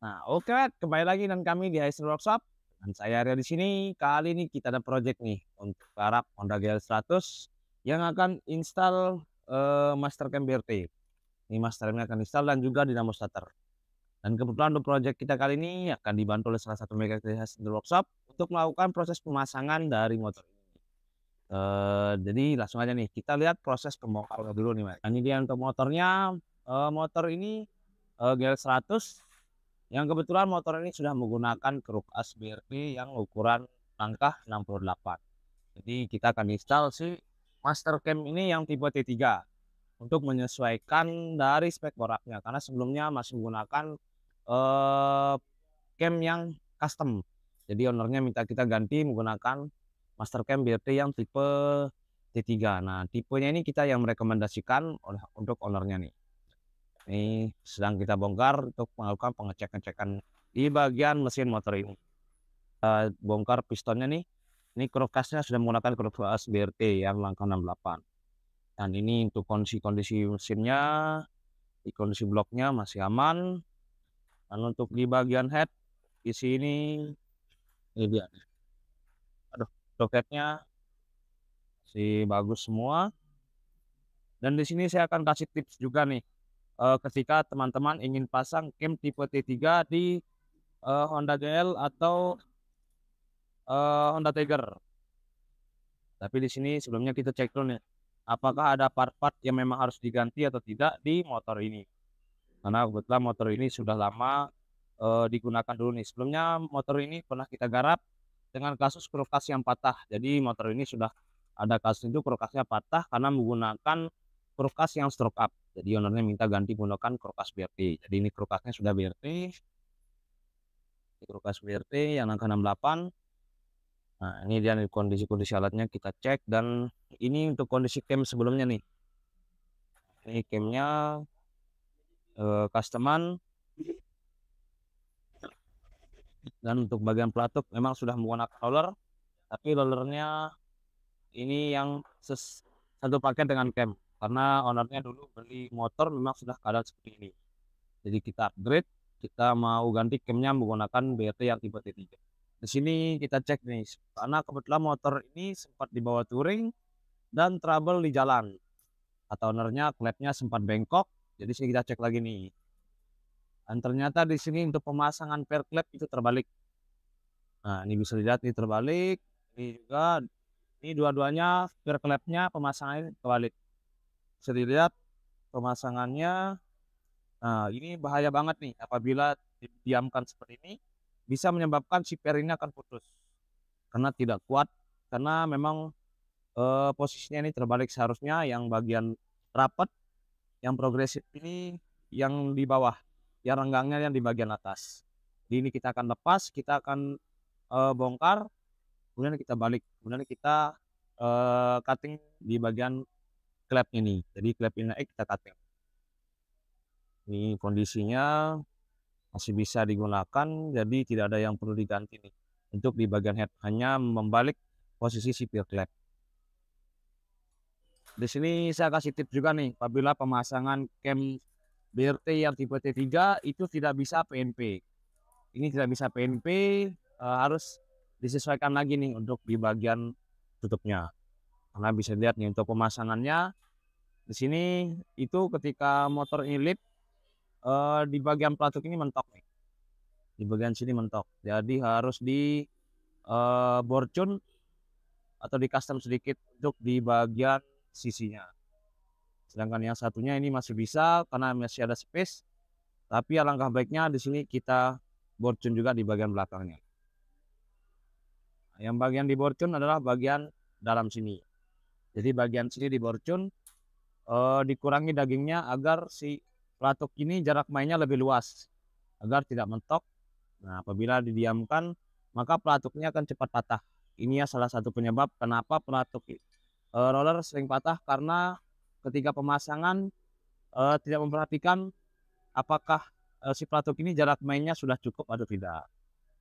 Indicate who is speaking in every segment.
Speaker 1: Nah, oke, kembali lagi dengan kami di Aisin Workshop. Dan saya Arya di sini. Kali ini kita ada project nih untuk garap Honda GL100 yang akan install Mastercam BRT. Ini Mastercam akan install dan juga Dynamo Starter. Dan kebetulan untuk project kita kali ini akan dibantu oleh salah satu mekanik di Aisin Workshop untuk melakukan proses pemasangan dari motor ini. Jadi langsung aja nih kita lihat proses pembongkaran dulu nih, Mas. Nah, ini dia untuk motornya. Motor ini GL100 yang kebetulan motor ini sudah menggunakan keruk as BRT yang ukuran langkah 68. Jadi kita akan install si Mastercam ini yang tipe T3 untuk menyesuaikan dari spek boraknya, karena sebelumnya masih menggunakan cam yang custom. Jadi ownernya minta kita ganti menggunakan Mastercam BRT yang tipe T3. Nah, tipenya ini kita yang merekomendasikan untuk ownernya nih. Ini sedang kita bongkar untuk melakukan pengecekan di bagian mesin motor ini. Bongkar pistonnya nih. Ini kerukasnya sudah menggunakan kerukas BRT yang langkah 68. Dan ini untuk kondisi mesinnya, di kondisi bloknya masih aman. Dan untuk di bagian head di sini, ini dia. Aduh, soketnya masih bagus semua. Dan di sini saya akan kasih tips juga nih, ketika teman-teman ingin pasang cam tipe T3 di Honda GL atau Honda Tiger. Tapi di sini sebelumnya kita cek dulu nih, apakah ada part-part yang memang harus diganti atau tidak di motor ini. Karena kebetulan motor ini sudah lama digunakan dulu nih. Sebelumnya motor ini pernah kita garap dengan kasus kerukas yang patah. Jadi motor ini sudah ada kasus itu kerukasnya patah karena menggunakan kerukas yang stroke up. Jadi ownernya minta ganti menggunakan kerukas BRT. Jadi ini kerukasnya sudah BRT. Kerukas BRT yang angka 68. Nah, ini dia nih kondisi alatnya kita cek, dan ini untuk kondisi cam sebelumnya nih. Ini camnya customan, dan untuk bagian pelatuk memang sudah menggunakan roller, tapi rollernya ini yang satu paket dengan cam karena ownernya dulu beli motor memang sudah keadaan seperti ini. Jadi kita upgrade, kita mau ganti camnya menggunakan BRT yang tipe T3. Di sini kita cek nih, karena kebetulan motor ini sempat dibawa touring dan trouble di jalan, atau ownernya klepnya sempat bengkok. Jadi sini kita cek lagi nih, dan ternyata di sini untuk pemasangan per klep itu terbalik. Nah, ini bisa dilihat ini terbalik, ini juga, ini dua-duanya per klepnya pemasangannya terbalik. Bisa dilihat pemasangannya. Nah, ini bahaya banget nih apabila didiamkan seperti ini, bisa menyebabkan si per ini akan putus karena tidak kuat, karena memang posisinya ini terbalik. Seharusnya yang bagian rapat, yang progresif ini yang di bawah, yang renggangnya yang di bagian atas. Jadi ini kita akan lepas, kita akan bongkar, kemudian kita balik, kemudian kita cutting di bagian klep ini. Jadi klep ini kita cutting. Ini kondisinya masih bisa digunakan, jadi tidak ada yang perlu diganti nih. Untuk di bagian head hanya membalik posisi sipil klep. Di sini saya kasih tips juga nih, apabila pemasangan cam BRT yang tipe T3 itu tidak bisa PNP. Ini tidak bisa PNP, harus disesuaikan lagi nih untuk di bagian tutupnya. Karena bisa lihat nih untuk pemasangannya di sini itu ketika motor ini lip, di bagian pelatuk ini mentok nih. Di bagian sini mentok. Jadi harus di borcun atau di custom sedikit untuk di bagian sisinya. Sedangkan yang satunya ini masih bisa karena masih ada space. Tapi alangkah baiknya di sini kita borcun juga di bagian belakangnya. Yang bagian di borcun adalah bagian dalam sini. Jadi bagian sini di borcun, dikurangi dagingnya agar si pelatuk ini jarak mainnya lebih luas agar tidak mentok. Nah, apabila didiamkan maka pelatuknya akan cepat patah. Ini ya salah satu penyebab kenapa pelatuk roller sering patah, karena ketika pemasangan tidak memperhatikan apakah si pelatuk ini jarak mainnya sudah cukup atau tidak.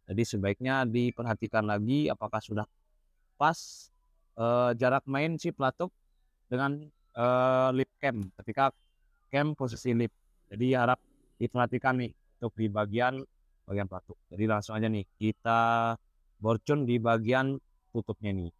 Speaker 1: Jadi sebaiknya diperhatikan lagi apakah sudah pas jarak main si pelatuk dengan lip cam ketika cam posisi lip. Jadi harap diperhatikan nih untuk di bagian bagian pelatuk. Jadi langsung aja nih kita borcon di bagian tutupnya nih.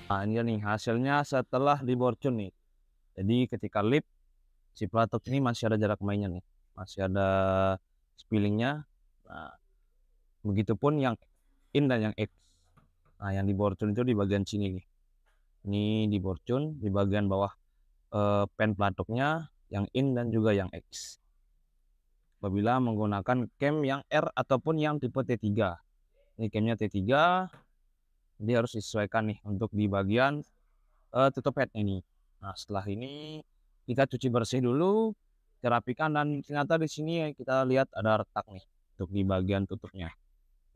Speaker 1: Nah, ini nih hasilnya setelah diborcon nih. Jadi ketika lip, si pelatuk ini masih ada jarak mainnya nih, masih ada spillingnya. Nah, begitupun yang in dan yang X. Nah, yang diborcon itu di bagian sini nih. Ini diborcon di bagian bawah pen pelatuknya, yang in dan juga yang X. Apabila menggunakan cam yang R ataupun yang tipe T3. Ini camnya T3. Jadi harus disesuaikan nih untuk di bagian tutup head ini. Nah, setelah ini kita cuci bersih dulu, kita rapikan, dan ternyata di sini kita lihat ada retak nih untuk di bagian tutupnya.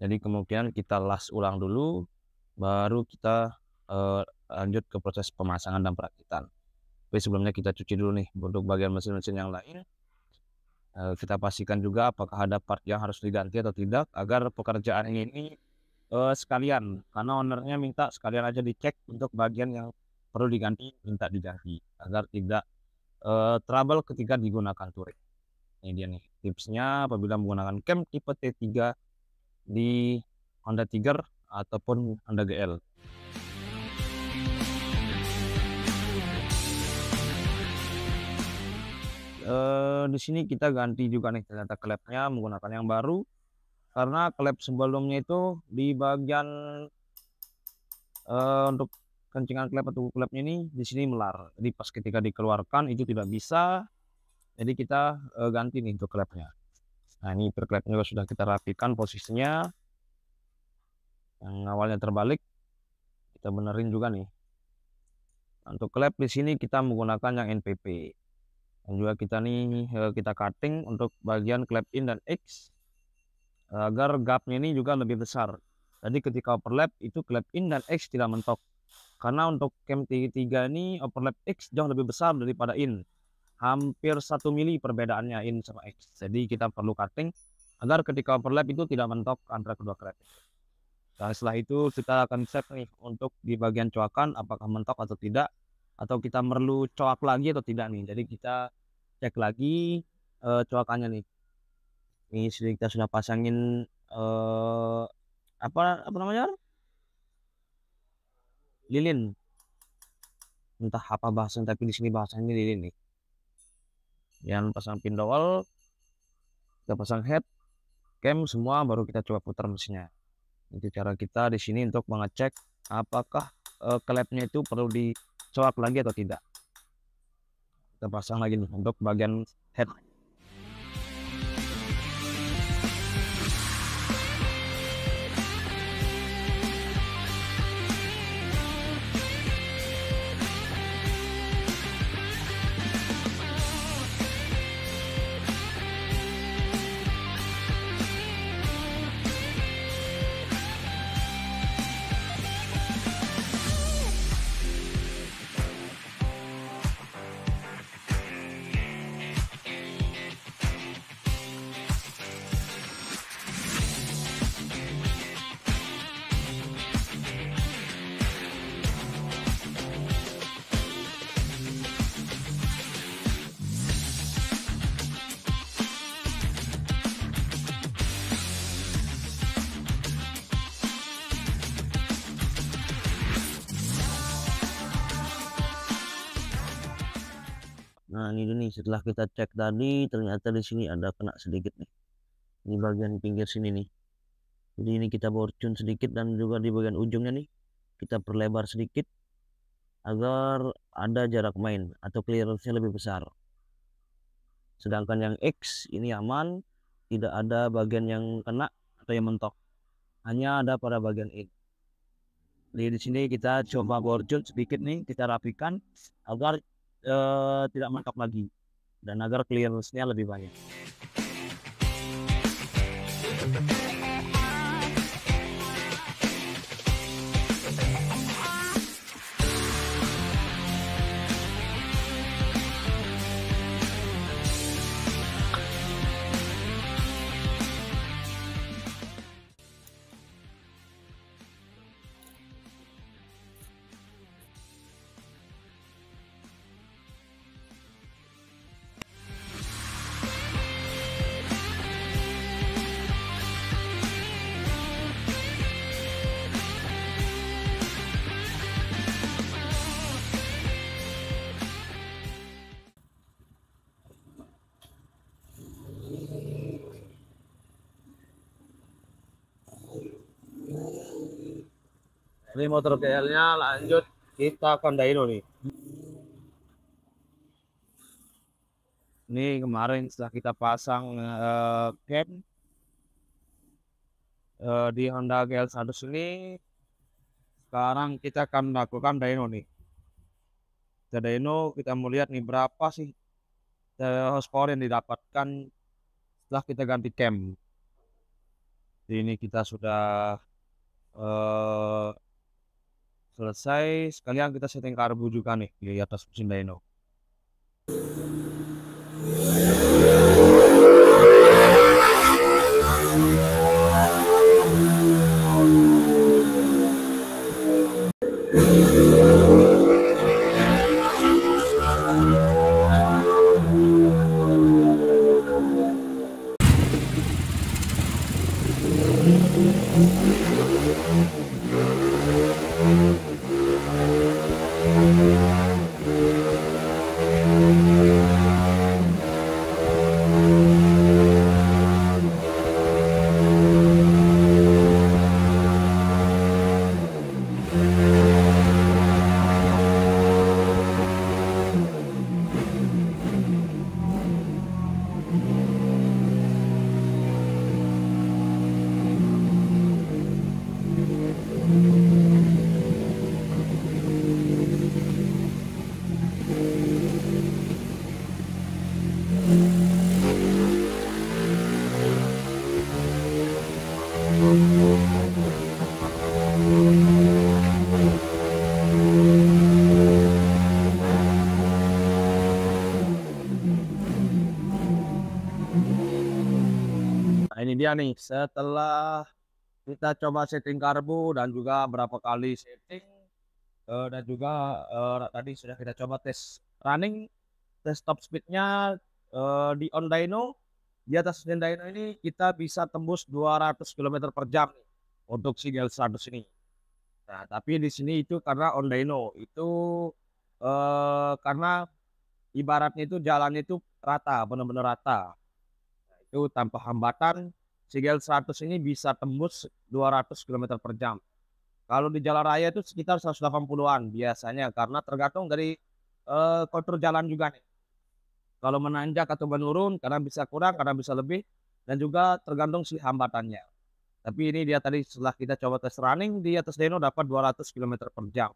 Speaker 1: Jadi kemungkinan kita las ulang dulu, baru kita lanjut ke proses pemasangan dan perakitan. Tapi sebelumnya kita cuci dulu nih untuk bagian mesin-mesin yang lain. Kita pastikan juga apakah ada part yang harus diganti atau tidak, agar pekerjaan ini sekalian, karena ownernya minta sekalian aja dicek untuk bagian yang perlu diganti, minta diganti agar tidak trouble ketika digunakan touring. Ini dia nih tipsnya apabila menggunakan cam tipe T3 di Honda Tiger ataupun Honda GL. Di sini kita ganti juga nih ternyata klepnya menggunakan yang baru, karena klep sebelumnya itu di bagian untuk kencingan klep atau klepnya ini di sini melar. Jadi pas ketika dikeluarkan itu tidak bisa. Jadi kita ganti nih untuk klepnya. Nah, ini klepnya juga sudah kita rapikan posisinya. Yang awalnya terbalik kita benerin juga nih. Untuk klep di sini kita menggunakan yang NPP. Dan juga kita nih kita cutting untuk bagian klep in dan X, agar gapnya ini juga lebih besar. Jadi ketika overlap itu klep in dan X tidak mentok, karena untuk cam T3 ini overlap X jauh lebih besar daripada in, hampir 1 mili perbedaannya in sama X. Jadi kita perlu cutting agar ketika overlap itu tidak mentok antara kedua klep. Nah, setelah itu kita akan set nih untuk di bagian coakan apakah mentok atau tidak, atau kita perlu coak lagi atau tidak nih. Jadi kita cek lagi coakannya nih. Ini kita sudah pasangin apa namanya, lilin, entah apa bahasan, tapi di sini bahasanya lilin nih. Yang pasang pin dowel, kita pasang head, cam semua, baru kita coba putar mesinnya. Itu cara kita di sini untuk mengecek apakah klepnya itu perlu dicoak lagi atau tidak. Kita pasang lagi nih untuk bagian head. Nah, ini nih setelah kita cek tadi, ternyata di sini ada kena sedikit nih. Di bagian pinggir sini nih. Jadi ini kita borcon sedikit, dan juga di bagian ujungnya nih kita perlebar sedikit agar ada jarak main atau clearance-nya lebih besar. Sedangkan yang X ini aman, tidak ada bagian yang kena atau yang mentok. Hanya ada pada bagian ini. Jadi di sini kita coba borcon sedikit nih, kita rapikan agar tidak mentok lagi dan agar clearance-nya lebih banyak. Ini motor GL-nya lanjut kita ke dyno nih. Ini kemarin setelah kita pasang cam di Honda GL100 ini, sekarang kita akan melakukan dyno nih. Kita dyno, kita mau lihat nih berapa sih horsepower yang didapatkan setelah kita ganti cam. Jadi ini kita sudah selesai, sekalian kita setting karbu juga nih di atas mesin dyno. Nah ini dia nih, setelah kita coba setting karbu dan juga berapa kali setting dan juga tadi sudah kita coba tes running, tes top speednya di on dyno. Di atas mesin dyno ini kita bisa tembus 200 km per jam nih, untuk si GL100 ini. Nah tapi di sini itu karena on dyno itu karena ibaratnya itu jalannya itu rata, benar-benar rata. Nah, itu tanpa hambatan si GL100 ini bisa tembus 200 km per jam. Kalau di jalan raya itu sekitar 180-an biasanya, karena tergantung dari kontur jalan juga nih. Kalau menanjak atau menurun, kadang bisa kurang, kadang bisa lebih, dan juga tergantung si hambatannya. Tapi ini dia tadi setelah kita coba tes running di atas dyno dapat 200 km per jam.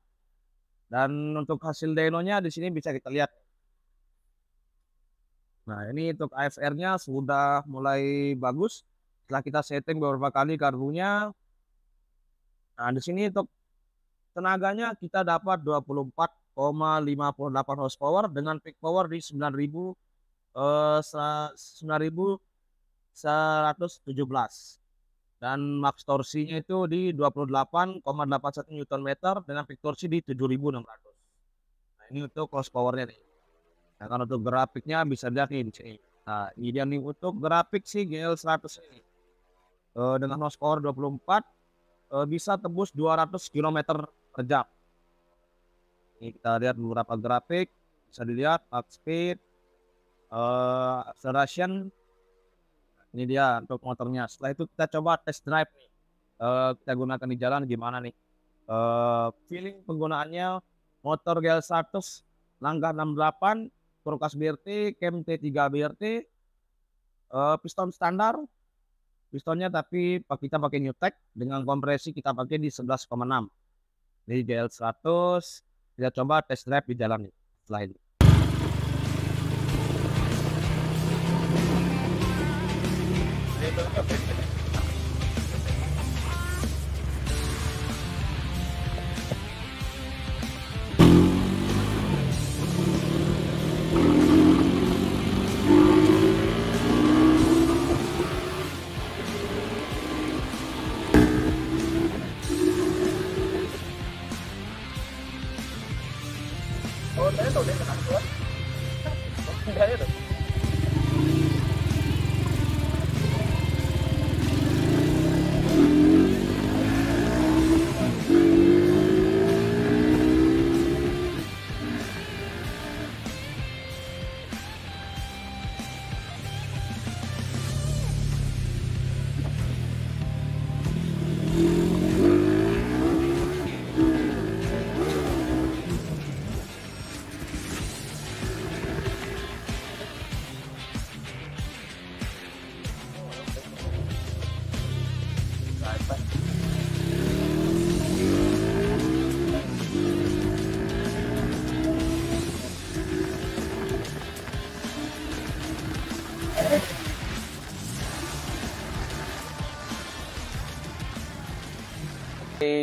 Speaker 1: Dan untuk hasil dynonya di sini bisa kita lihat. Nah ini untuk AFR-nya sudah mulai bagus. Setelah kita setting beberapa kali karbunya. Nah di sini untuk tenaganya kita dapat 24,58 horsepower dengan peak power di 9.117 dan max torsinya itu di 28,81 Nm dengan peak torsi di 7.600. Nah ini untuk horsepowernya nih. Nah kalau untuk grafiknya bisa lihat nih di sini. Nah ini dia nih untuk grafik si GL100 ini dengan horsepower 24 bisa tembus 200 km per jam. Ini kita lihat beberapa grafik, bisa dilihat top speed, acceleration. Ini dia untuk motornya. Setelah itu kita coba test drive nih. Kita gunakan di jalan gimana nih? Feeling penggunaannya motor GL100 langkah 68, Prokas BRT, Cam T3 BRT, piston standar. Pistonnya tapi kita pakai Newtek dengan kompresi kita pakai di 11,6. Di GL100 kita coba test drive di jalan nih setelah ini. Oh, saya tahu dia kenapa. Enggak itu.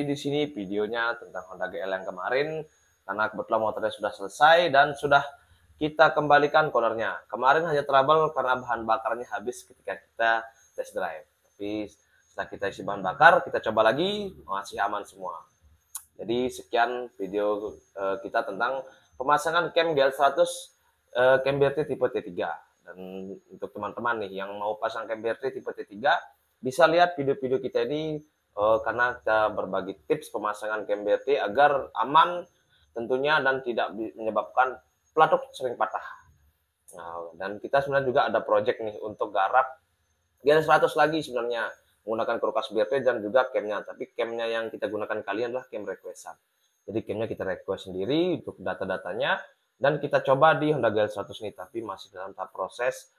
Speaker 2: di sini videonya tentang Honda GL yang kemarin, karena kebetulan motornya sudah selesai dan sudah kita kembalikan coilernya. Kemarin hanya trouble karena bahan bakarnya habis ketika kita test drive. Tapi setelah kita isi bahan bakar, kita coba lagi, masih aman semua. Jadi sekian video kita tentang pemasangan cam GL100 cam BRT tipe T3. Dan untuk teman-teman nih yang mau pasang cam BRT tipe T3, bisa lihat video-video kita ini karena kita berbagi tips pemasangan cam BRT agar aman tentunya dan tidak menyebabkan pelatuk sering patah. Nah, dan kita sebenarnya juga ada project nih untuk garap GL100 lagi sebenarnya menggunakan kulkas BRT dan juga camnya, tapi camnya yang kita gunakan kali adalah cam requestan. Jadi camnya kita request sendiri untuk data-datanya dan kita coba di Honda GL100 ini, tapi masih dalam tahap proses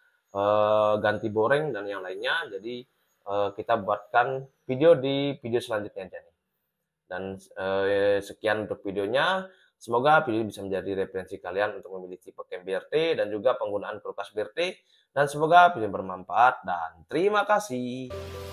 Speaker 2: ganti boreng dan yang lainnya. Jadi kita buatkan video di video selanjutnya aja nih. Dan sekian untuk videonya. Semoga video bisa menjadi referensi kalian untuk memilih tipe cam BRT dan juga penggunaan kulkas BRT. Dan semoga video bermanfaat dan terima kasih.